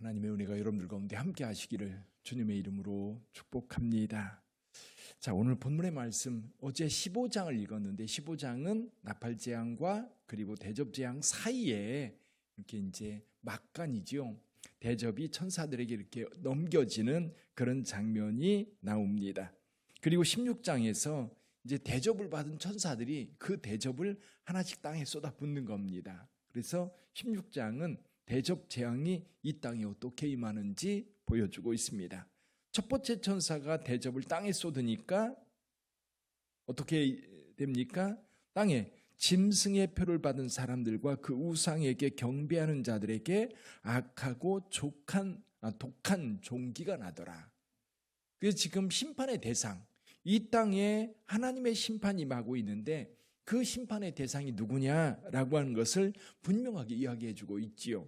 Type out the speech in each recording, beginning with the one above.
하나님의 은혜가 여러분들 가운데 함께 하시기를 주님의 이름으로 축복합니다. 자, 오늘 본문의 말씀, 어제 15장을 읽었는데 15장은 나팔재앙과 그리고 대접재앙 사이에 이렇게 이제 막간이죠. 대접이 천사들에게 이렇게 넘겨지는 그런 장면이 나옵니다. 그리고 16장에서 이제 대접을 받은 천사들이 그 대접을 하나씩 땅에 쏟아붓는 겁니다. 그래서 16장은 대접 재앙이 이 땅에 어떻게 임하는지 보여주고 있습니다. 첫 번째 천사가 대접을 땅에 쏟으니까 어떻게 됩니까? 땅에 짐승의 표를 받은 사람들과 그 우상에게 경배하는 자들에게 악하고 독한 종기가 나더라. 그래서 지금 심판의 대상, 이 땅에 하나님의 심판이 임하고 있는데 그 심판의 대상이 누구냐라고 하는 것을 분명하게 이야기해 주고 있지요.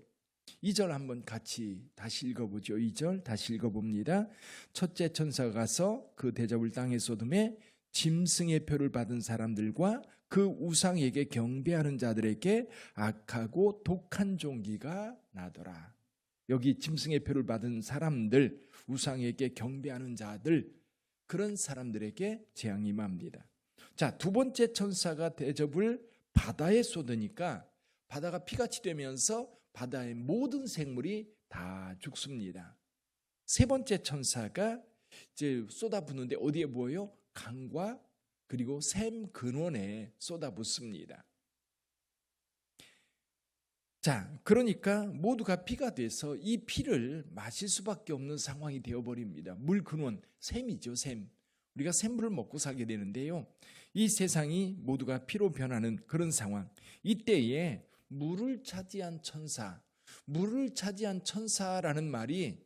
2절 한번 같이 다시 읽어보죠. 2절 다시 읽어봅니다. 첫째 천사가 가서 그 대접을 땅에 쏟음에 짐승의 표를 받은 사람들과 그 우상에게 경배하는 자들에게 악하고 독한 종기가 나더라. 여기 짐승의 표를 받은 사람들, 우상에게 경배하는 자들, 그런 사람들에게 재앙이 임합니다. 자, 두 번째 천사가 대접을 바다에 쏟으니까 바다가 피같이 되면서 바다의 모든 생물이 다 죽습니다. 세 번째 천사가 이제 쏟아붓는데 어디에 보여요? 강과 그리고 샘 근원에 쏟아붓습니다. 자, 그러니까 모두가 피가 돼서 이 피를 마실 수밖에 없는 상황이 되어버립니다. 물 근원, 샘이죠, 샘. 우리가 샘물을 먹고 살게 되는데요. 이 세상이 모두가 피로 변하는 그런 상황. 이때에 물을 차지한 천사, 물을 차지한 천사라는 말이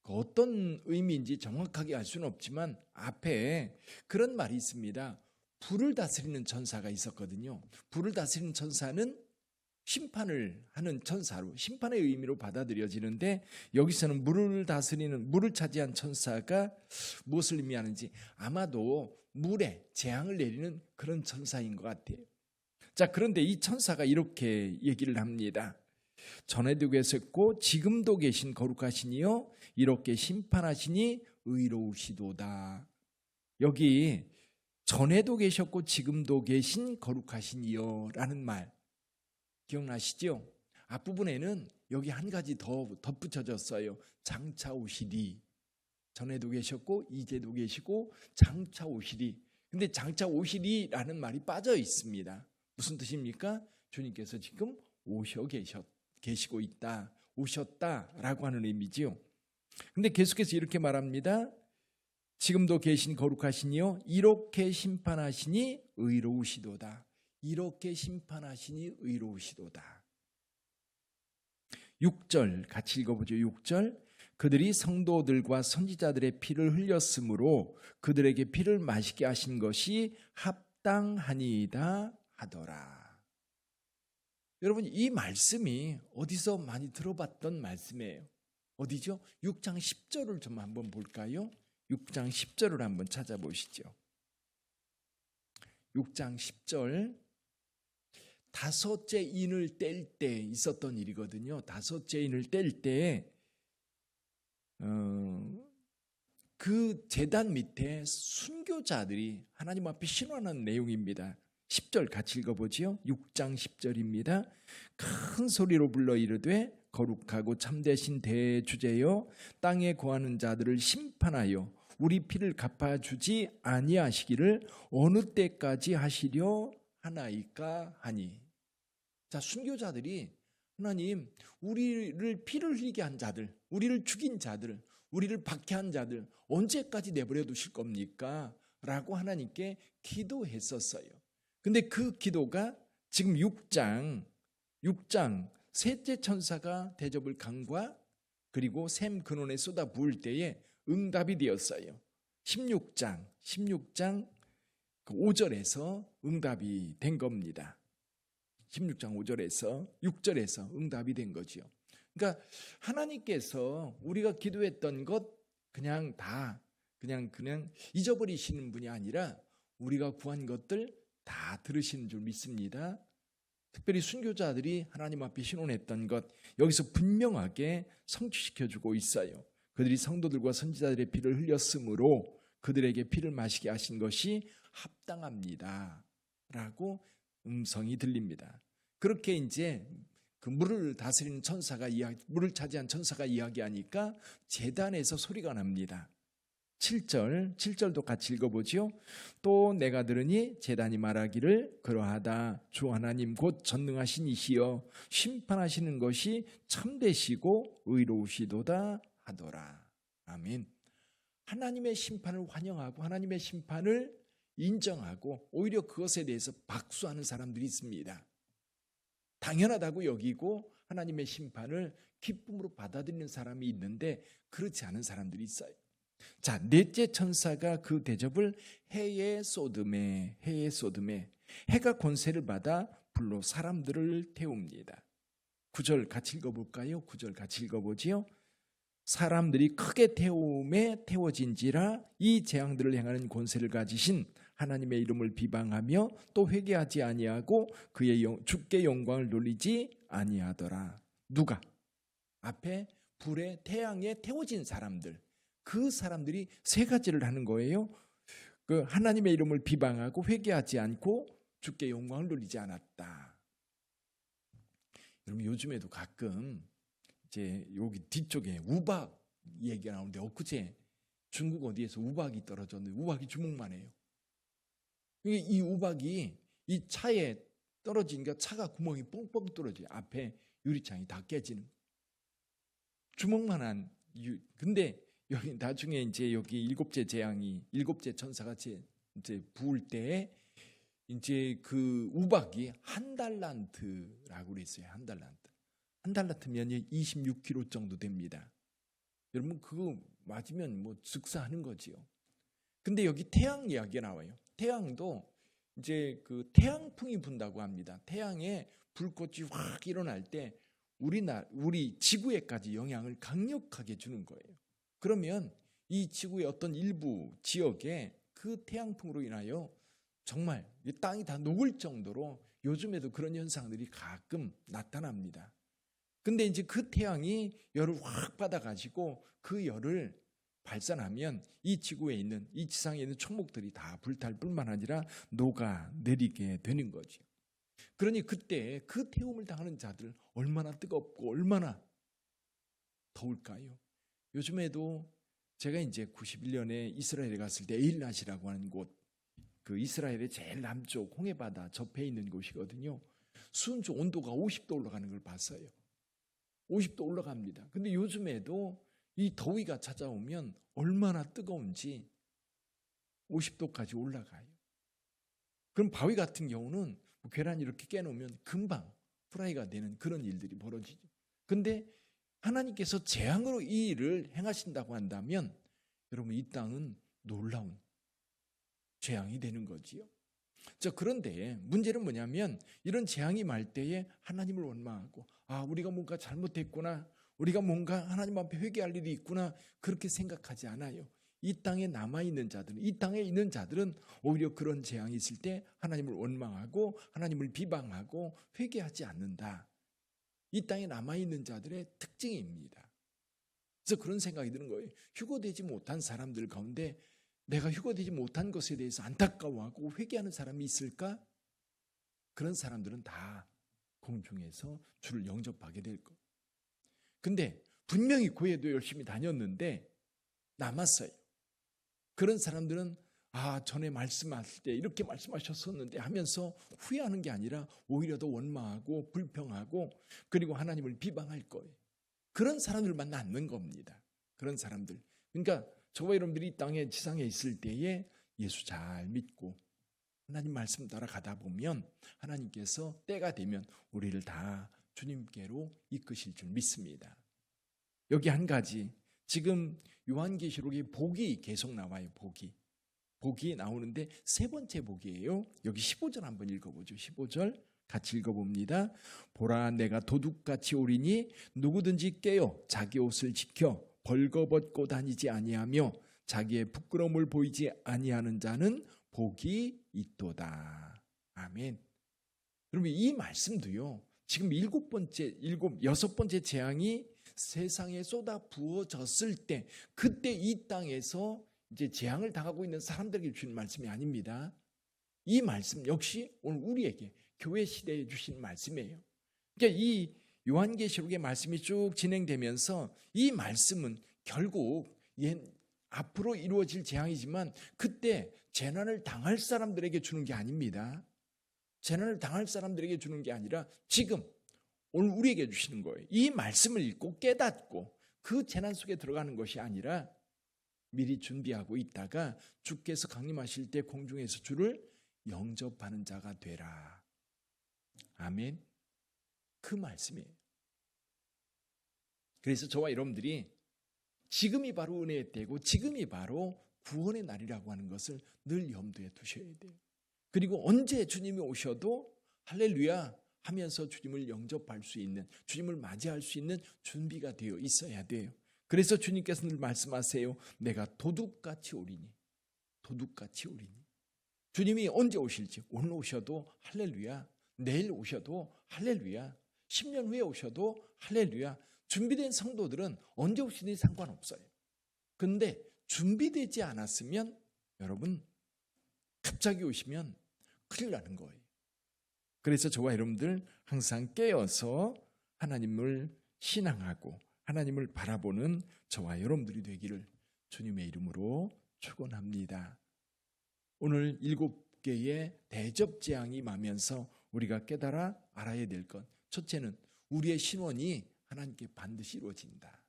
어떤 의미인지 정확하게 알 수는 없지만 앞에 그런 말이 있습니다. 불을 다스리는 천사가 있었거든요. 불을 다스리는 천사는 심판을 하는 천사로, 심판의 의미로 받아들여지는데 여기서는 물을 다스리는, 물을 차지한 천사가 무엇을 의미하는지 아마도 물에 재앙을 내리는 그런 천사인 것 같아요. 자, 그런데 이 천사가 이렇게 얘기를 합니다. 전에도 계셨고 지금도 계신 거룩하시니요 이렇게 심판하시니 의로우시도다. 여기 전에도 계셨고 지금도 계신 거룩하시니요 라는 말 기억나시죠? 앞부분에는 여기 한 가지 더 덧붙여졌어요. 장차 오시리. 전에도 계셨고 이제도 계시고 장차 오시리. 근데 장차 오시리라는 말이 빠져 있습니다. 무슨 뜻입니까? 주님께서 지금 계시고 있다, 오셨다라고 하는 의미지요. 근데 계속해서 이렇게 말합니다. 지금도 계신 거룩하시니요 이렇게 심판하시니 의로우시도다. 이렇게 심판하시니 의로우시도다. 6절 같이 읽어보죠. 6절 그들이 성도들과 선지자들의 피를 흘렸으므로 그들에게 피를 마시게 하신 것이 합당하니이다 하더라. 여러분, 이 말씀이 어디서 많이 들어봤던 말씀이에요. 어디죠? 6장 10절을 좀 한번 볼까요? 6장 10절을 한번 찾아보시죠. 6장 10절 다섯째 인을 뗄 때 있었던 일이거든요. 다섯째 인을 뗄 때 그 제단 밑에 순교자들이 하나님 앞에 신원하는 내용입니다. 10절 같이 읽어보지요. 6장 10절입니다. 큰 소리로 불러 이르되 거룩하고 참되신 대주제여 땅에 거하는 자들을 심판하여 우리 피를 갚아주지 아니하시기를 어느 때까지 하시려 하나이까 하니. 자, 순교자들이 하나님 우리를 피를 흘리게 한 자들, 우리를 죽인 자들, 우리를 박해한 자들 언제까지 내버려 두실 겁니까? 라고 하나님께 기도했었어요. 근데 그 기도가 지금 6장 셋째 천사가 대접을 강과 그리고 샘 근원에 쏟아 부을 때에 응답이 되었어요. 16장 5절에서 응답이 된 겁니다. 16장 5절에서 6절에서 응답이 된 거죠. 그러니까 하나님께서 우리가 기도했던 것 그냥 잊어버리시는 분이 아니라 우리가 구한 것들 다 들으시는 줄 믿습니다. 특별히 순교자들이 하나님 앞에 신원했던 것, 여기서 분명하게 성취시켜주고 있어요. 그들이 성도들과 선지자들의 피를 흘렸으므로 그들에게 피를 마시게 하신 것이 합당합니다 라고 음성이 들립니다. 그렇게 이제 그 물을 다스리는 천사가 물을 차지한 천사가 이야기하니까 제단에서 소리가 납니다. 7절도 같이 읽어보지요. 또 내가 들으니 제단이 말하기를 그러하다. 주 하나님 곧 전능하신 이시여 심판하시는 것이 참되시고 의로우시도다 하더라. 아멘. 하나님의 심판을 환영하고 하나님의 심판을 인정하고 오히려 그것에 대해서 박수하는 사람들이 있습니다. 당연하다고 여기고 하나님의 심판을 기쁨으로 받아들이는 사람이 있는데 그렇지 않은 사람들이 있어요. 자, 넷째 천사가 그 대접을 해에 쏟음에 해가 권세를 받아 불로 사람들을 태웁니다. 9절 같이 읽어볼까요? 9절 같이 읽어보지요. 사람들이 크게 태움에 태워진지라 이 재앙들을 행하는 권세를 가지신 하나님의 이름을 비방하며 또 회개하지 아니하고 그의 주께 영광을 돌리지 아니하더라. 누가? 앞에 불에 태양에 태워진 사람들, 그 사람들이 세 가지를 하는 거예요. 그 하나님의 이름을 비방하고 회개하지 않고 주께 영광을 돌리지 않았다. 여러분 요즘에도 가끔 이제 여기 뒤쪽에 우박 얘기가 나오는데 엊그제 중국 어디에서 우박이 떨어졌는데 우박이 주먹만 해요. 이 우박이 이 차에 떨어지니까 차가 구멍이 뻥뻥 뚫어져요. 앞에 유리창이 다 깨지는. 주먹만한. 근데 여기 나중에 이제 여기 일곱째 천사가 이제 부을 때에 이제 그 우박이 한 달란트라고 그랬어요. 한 달란트. 한 달란트면 26kg 정도 됩니다. 여러분 그거 맞으면 뭐 즉사하는 거지요. 근데 여기 태양 이야기가 나와요. 태양도 이제 그 태양풍이 분다고 합니다. 태양에 불꽃이 확 일어날 때 우리 지구에까지 영향을 강력하게 주는 거예요. 그러면 이 지구의 어떤 일부 지역에 그 태양풍으로 인하여 정말 이 땅이 다 녹을 정도로 요즘에도 그런 현상들이 가끔 나타납니다. 근데 이제 그 태양이 열을 확 받아가지고 그 열을 발산하면 이 지구에 있는 이 지상에 있는 천목들이 다 불탈 뿐만 아니라 녹아내리게 되는 거죠. 그러니 그때 그 태움을 당하는 자들 얼마나 뜨겁고 얼마나 더울까요? 요즘에도 제가 이제 91년에 이스라엘에 갔을 때 에일낫이라고 하는 곳, 그 이스라엘의 제일 남쪽 홍해바다 접해 있는 곳이거든요. 순수 온도가 50도 올라가는 걸 봤어요. 50도 올라갑니다. 근데 요즘에도 이 더위가 찾아오면 얼마나 뜨거운지 50도까지 올라가요. 그럼 바위 같은 경우는 뭐 계란 이렇게 깨놓으면 금방 프라이가 되는 그런 일들이 벌어지죠. 근데 하나님께서 재앙으로 이 일을 행하신다고 한다면 여러분 이 땅은 놀라운 재앙이 되는 거지요. 자, 그런데 문제는 뭐냐면 이런 재앙이 말 때에 하나님을 원망하고 우리가 뭔가 잘못했구나, 우리가 뭔가 하나님 앞에 회개할 일이 있구나 그렇게 생각하지 않아요. 이 땅에 남아있는 자들은, 이 땅에 있는 자들은 오히려 그런 재앙이 있을 때 하나님을 원망하고 하나님을 비방하고 회개하지 않는다. 이 땅에 남아있는 자들의 특징입니다. 그래서 그런 생각이 드는 거예요. 휴거되지 못한 사람들 가운데 내가 휴거되지 못한 것에 대해서 안타까워하고 회개하는 사람이 있을까? 그런 사람들은 다 공중에서 주를 영접하게 될 거예요. 근데 분명히 교회도 열심히 다녔는데 남았어요. 그런 사람들은 전에 말씀하실 때 이렇게 말씀하셨었는데 하면서 후회하는 게 아니라 오히려 더 원망하고 불평하고 그리고 하나님을 비방할 거예요. 그런 사람들만 남는 겁니다. 그런 사람들. 그러니까 저와 여러분들이 이 땅에 지상에 있을 때에 예수 잘 믿고 하나님 말씀 따라가다 보면 하나님께서 때가 되면 우리를 다 주님께로 이끄실 줄 믿습니다. 여기 한 가지, 지금 요한계시록에 복이 계속 나와요. 복이 나오는데 세 번째 복이에요. 여기 15절 한번 읽어보죠. 15절 같이 읽어봅니다. 보라, 내가 도둑같이 오리니 누구든지 깨어 자기 옷을 지켜 벌거벗고 다니지 아니하며 자기의 부끄러움을 보이지 아니하는 자는 복이 있도다. 아멘. 여러분 이 말씀도요. 지금 여섯 번째 재앙이 세상에 쏟아 부어졌을 때 그때 이 땅에서 이제 재앙을 당하고 있는 사람들에게 주신 말씀이 아닙니다. 이 말씀 역시 오늘 우리에게 교회 시대에 주신 말씀이에요. 그러니까 이 요한계시록의 말씀이 쭉 진행되면서 이 말씀은 결국 앞으로 이루어질 재앙이지만 그때 재난을 당할 사람들에게 주는 게 아닙니다. 재난을 당할 사람들에게 주는 게 아니라 지금 오늘 우리에게 주시는 거예요. 이 말씀을 읽고 깨닫고 그 재난 속에 들어가는 것이 아니라 미리 준비하고 있다가 주께서 강림하실 때 공중에서 주를 영접하는 자가 되라. 아멘. 그 말씀이에요. 그래서 저와 여러분들이 지금이 바로 은혜의 때고 지금이 바로 구원의 날이라고 하는 것을 늘 염두에 두셔야 돼요. 그리고 언제 주님이 오셔도 할렐루야 하면서 주님을 영접할 수 있는, 주님을 맞이할 수 있는 준비가 되어 있어야 돼요. 그래서 주님께서 늘 말씀하세요. 내가 도둑같이 오리니. 도둑같이 오리니. 주님이 언제 오실지, 오늘 오셔도 할렐루야, 내일 오셔도 할렐루야, 10년 후에 오셔도 할렐루야. 준비된 성도들은 언제 오시든지 상관없어요. 근데 준비되지 않았으면 여러분 갑자기 오시면 큰일 나는 거예요. 그래서 저와 여러분들 항상 깨어서 하나님을 신앙하고 하나님을 바라보는 저와 여러분들이 되기를 주님의 이름으로 축원합니다. 오늘 7개의 대접재앙이 임하면서 우리가 깨달아 알아야 될 것, 첫째는 우리의 신원이 하나님께 반드시 이루어진다.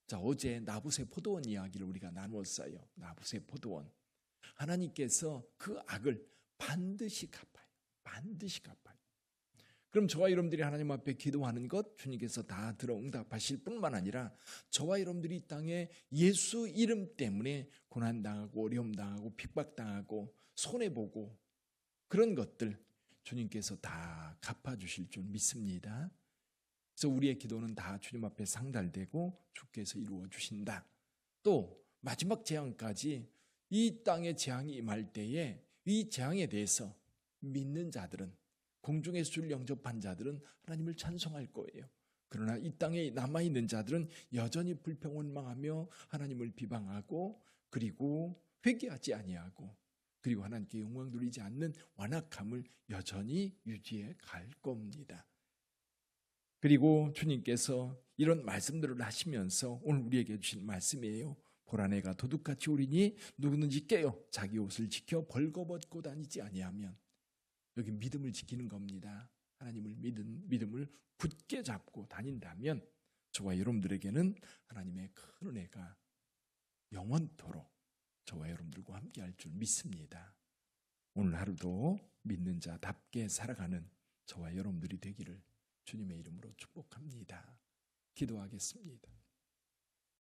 자, 어제 나붓의 포도원 이야기를 우리가 나누었어요. 나붓의 포도원. 하나님께서 그 악을 반드시 갚아요. 반드시 갚아요. 그럼 저와 여러분들이 하나님 앞에 기도하는 것 주님께서 다 들어 응답하실 뿐만 아니라 저와 여러분들이 이 땅에 예수 이름 때문에 고난당하고 어려움당하고 핍박당하고 손해보고 그런 것들 주님께서 다 갚아주실 줄 믿습니다. 그래서 우리의 기도는 다 주님 앞에 상달되고 주께서 이루어 주신다. 또 마지막 재앙까지 이 땅에 재앙이 임할 때에 이 재앙에 대해서 믿는 자들은, 공중에서 주를 영접한 자들은 하나님을 찬송할 거예요. 그러나 이 땅에 남아있는 자들은 여전히 불평원망하며 하나님을 비방하고 그리고 회개하지 아니하고 그리고 하나님께 영광 돌리지 않는 완악함을 여전히 유지해 갈 겁니다. 그리고 주님께서 이런 말씀들을 하시면서 오늘 우리에게 주신 말씀이에요. 보라 내가 도둑같이 오리니 누구든지 깨어 자기 옷을 지켜 벌거벗고 다니지 아니하면, 여기 믿음을 지키는 겁니다. 하나님을 믿음을 굳게 잡고 다닌다면 저와 여러분들에게는 하나님의 큰 은혜가 영원토록 저와 여러분들과 함께 할 줄 믿습니다. 오늘 하루도 믿는 자답게 살아가는 저와 여러분들이 되기를 주님의 이름으로 축복합니다. 기도하겠습니다.